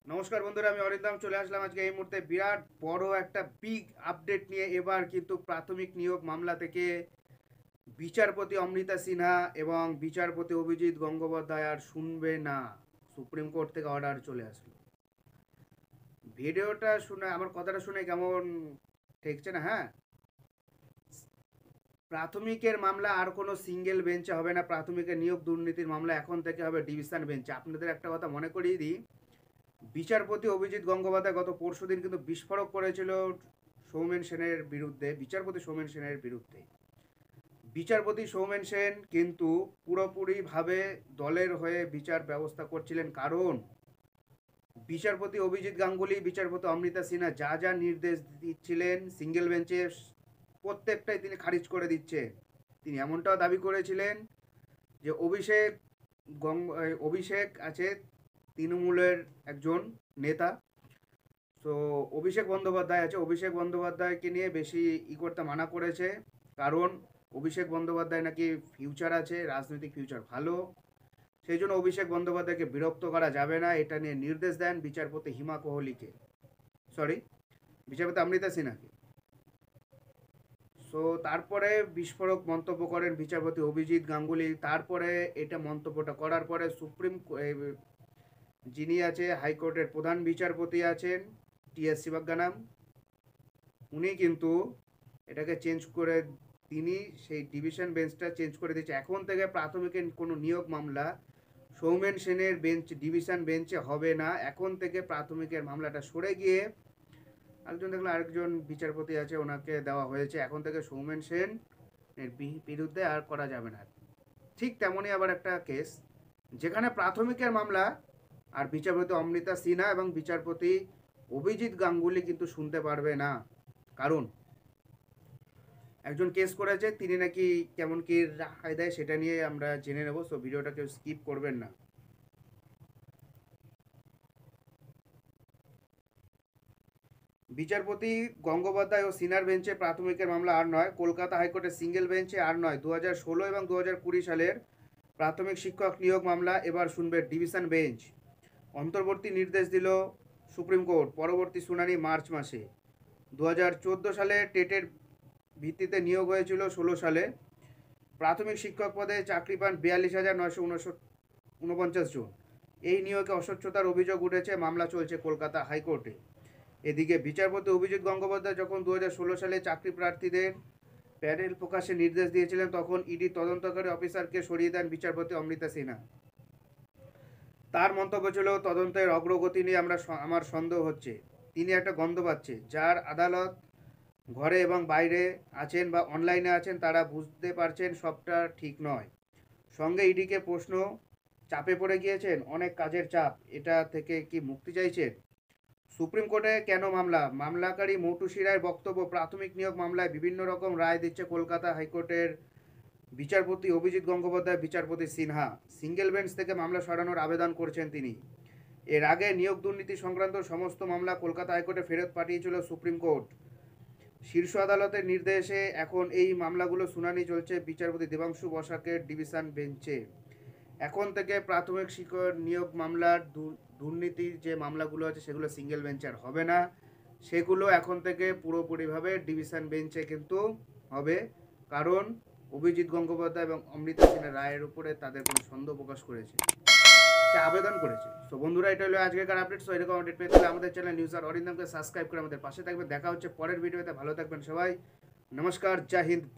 নমস্কার বন্ধুরা, আমি অরিন্দম চলে আসলাম আজকে এই মুহূর্তে বিরাট বড় একটা বিগ আপডেট নিয়ে। এবার কিন্তু প্রাথমিক নিয়োগ মামলা থেকে বিচারপতি অমৃতা সিনহা এবং বিচারপতি অভিজিৎ গঙ্গোপাধ্যায় আর শুনবে না। সুপ্রিম কোর্ট থেকে অর্ডার চলে আসলো। ভিডিওটা শুনে আমার কথাটা শুনে কেমন ঠেকছে না? হ্যাঁ, প্রাথমিকের মামলা আর কোনো সিঙ্গেল বেঞ্চে হবে না। প্রাথমিকের নিয়োগ দুর্নীতির মামলা এখন থেকে হবে ডিভিশন বেঞ্চে। আপনাদের একটা কথা মনে করিয়ে দিই, বিচারপতি অভিজিৎ গঙ্গোপাধ্যায় গত পরশুদিন কিন্তু বিস্ফোরক করেছিল সৌমেন সেনের বিরুদ্ধে, বিচারপতি সৌমেন সেনের বিরুদ্ধে। বিচারপতি সৌমেন সেন কিন্তু পুরোপুরিভাবে দলের হয়ে বিচার ব্যবস্থা করছিলেন, কারণ বিচারপতি অভিজিৎ গাঙ্গুলি, বিচারপতি অমৃতা সিনহা যা যা নির্দেশ দিচ্ছিলেন সিঙ্গেল বেঞ্চে প্রত্যেকটাই তিনি খারিজ করে দিচ্ছেন। তিনি এমনটাও দাবি করেছিলেন যে অভিষেক আছে তৃণমূলের একজন নেতা। তো অভিষেক বন্দ্যোপাধ্যায় আছে, অভিষেক বন্দ্যোপাধ্যায়কে নিয়ে বেশি করতে মানা করেছে, কারণ অভিষেক বন্দ্যোপাধ্যায় নাকি ফিউচার আছে, রাজনৈতিক ফিউচার ভালো, সেই জন্য অভিষেক বন্দ্যোপাধ্যায়কে বিরক্ত করা যাবে না, এটা নিয়ে নির্দেশ দেন বিচারপতি হিমা কোহলিকে, বিচারপতি অমৃতা সিনহাকে। সো তারপরে বিস্ফোরক মন্তব্য করেন বিচারপতি অভিজিৎ গাঙ্গুলি। তারপরে এটা মন্তব্যটা করার পরে যিনি আছে হাইকোর্টের প্রধান বিচারপতি আছেন টি.এস. শিবজ্ঞানাম, উনি কিন্তু এটাকে চেঞ্জ করে, তিনি সেই ডিভিশন বেঞ্চটা চেঞ্জ করে দিচ্ছে। এখন থেকে প্রাথমিকের কোনো নিয়োগ মামলা সৌমেন সেনের বেঞ্চ ডিভিশন বেঞ্চে হবে না। এখন থেকে প্রাথমিকের মামলাটা সরে গিয়ে আরেকজন বিচারপতি আছে, ওনাকে দেওয়া হয়েছে। এখন থেকে সৌমেন সেন এর বিরুদ্ধে আর করা যাবে না। ঠিক তেমনই আবার একটা কেস যেখানে প্রাথমিকের মামলা আর বিচারপতি অমৃতা সিনহা এবং বিচারপতি অভিজিৎ গাঙ্গুলি কিন্তু শুনতে পারবে না, কারণ একজন কেস করেছে, তিনি নাকি কেমন কি রায় দেয় সেটা নিয়ে আমরা জেনে নেব। সো ভিডিওটা কেউ স্কিপ করবেন না। বিচারপতি গঙ্গোপাধ্যায় ও সিনহার বেঞ্চে প্রাথমিকের মামলা আর নয়। কলকাতা হাইকোর্টের সিঙ্গেল বেঞ্চে আর নয়। 2016 এবং 2020 সালের প্রাথমিক শিক্ষক নিয়োগ মামলা এবার শুনবে ডিভিশন বেঞ্চ। অন্তর্বর্তী নির্দেশ দিল সুপ্রিম কোর্ট। পরবর্তী শুনানি মার্চ মাসে। 2014 সালে টেটের ভিত্তিতে নিয়োগ হয়েছিল 16 সালে। প্রাথমিক শিক্ষক পদে চাকরি পান 42,949 জন। এই নিয়োগে অস্বচ্ছতার অভিযোগ উঠেছে, মামলা চলছে কলকাতা হাইকোর্টে। এদিকে বিচারপতি অভিজিৎ গঙ্গোপাধ্যায় যখন 2016 সালে চাকরি প্রার্থীদের প্যানেল প্রকাশের নির্দেশ দিয়েছিলেন, তখন ইডি তদন্তকারী অফিসারকে সরিয়ে দেন বিচারপতি অমৃতা সিনহা। তার মন্তব্য ছিল, তদন্তের অগ্রগতি নিয়ে আমার সন্দেহ হচ্ছে। তিনি একটা গন্ধ পাচ্ছে। যার আদালত ঘরে এবং বাইরে আছেন বা অনলাইনে আছেন তারা বুঝতে পারছেন সবটা ঠিক নয়। সঙ্গে ইডিকে প্রশ্ন, চাপে পড়ে গিয়েছেন, অনেক কাজের চাপ, এটা থেকে কি মুক্তি চাইছেন? সুপ্রিম কোর্টে কেন মামলা? মামলাকারী মৌটুসি রায়ের বক্তব্য, প্রাথমিক নিয়োগ মামলায় বিভিন্ন রকম রায় দিচ্ছে কলকাতা হাইকোর্টের বিচারপতি অভিজিৎ গঙ্গোপাধ্যায়, বিচারপতি সিনহা। সিঙ্গেল বেঞ্চ থেকে মামলা সরানোর আবেদন করছেন তিনি। এর আগে নিয়োগ দুর্নীতি সংক্রান্ত সমস্ত মামলা কলকাতা হাইকোর্টে ফেরত পাঠিয়েছিল সুপ্রিম কোর্ট। শীর্ষ আদালতের নির্দেশে এখন এই মামলাগুলো শুনানি চলছে বিচারপতি দেবাংশু বসাকের ডিভিশন বেঞ্চে। এখন থেকে প্রাথমিক শিক্ষক নিয়োগ মামলার দুর্নীতির যে মামলাগুলো আছে সেগুলো সিঙ্গেল বেঞ্চে আর হবে না, সেগুলো এখন থেকে পুরোপুরিভাবে ডিভিশন বেঞ্চে কিন্তু হবে, কারণ অভিজিৎ গঙ্গোপাধ্যায় এবং অমৃতা সিনহার রায়ের উপরে তাদের কোনো সন্দেহ প্রকাশ করেছে, সে আবেদন করেছে। তো বন্ধুরা, এটা হলো আজকের আপডেট। সো এরকম আপডেট পেতে হলে আমাদের চ্যানেল নিউজ আর অরিন্দমকে সাবস্ক্রাইব করে আমাদের পাশে থাকবেন। দেখা হচ্ছে পরের ভিডিওতে। ভালো থাকবেন সবাই। নমস্কার, জয় হিন্দ, বন্দে।